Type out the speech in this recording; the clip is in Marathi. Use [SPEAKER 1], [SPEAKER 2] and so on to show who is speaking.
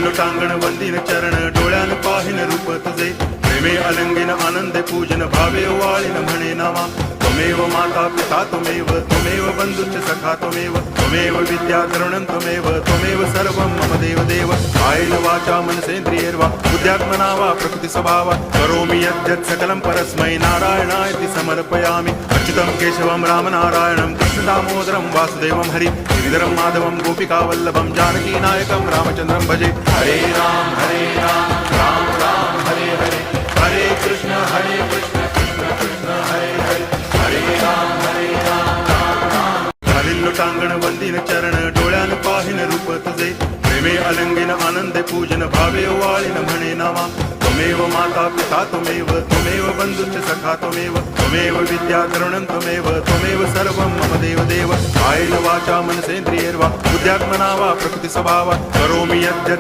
[SPEAKER 1] लोटांगण वंदिन चरण डोळ्यान पाहिन रूप तुझे प्रेमे अलंगिन आनंदे पूजन भावे वाळीन म्हणे नामा त्वमेव माता पिता त्वमेव बंधुश्च सखा त्वमेव विद्या तरुणं त्वमेव सर्वं मम देव कायेन वाचा मनसेन्द्रियैर्वा बुद्ध्यात्मना वा प्रकृति स्वभावा करोमि यद्यत् सकलं परस्मै नारायणायति समर्पयामि अच्युतं केशवं रामनारायणं कृष्णदामोदरं वासुदेवं हरि गिरिधरं माधवं गोपिकावल्लभं जानकीनायकं रामचन्द्रं भजे हरे राम राम राम हरे हरे हरे कृष्ण कृष्ण कृष्ण हरे हरे हरे राम राम राम खालील लोटांगण वंदिन चरण डोळ्यान पाहिन रूप तुझे प्रेमे अलंगिन आनंदे पूजन भावे वाळीन म्हणे नामा त्वमेव माता पिता त्वमेव बंधुश्च सखा त्वमेव विद्या तरुणं त्वमेव सर्वं मम देव कायेन वाचा मनसेन्द्रियैर्वा बुद्ध्यात्मना वा प्रकृति स्वभावा करोमि यद्यत्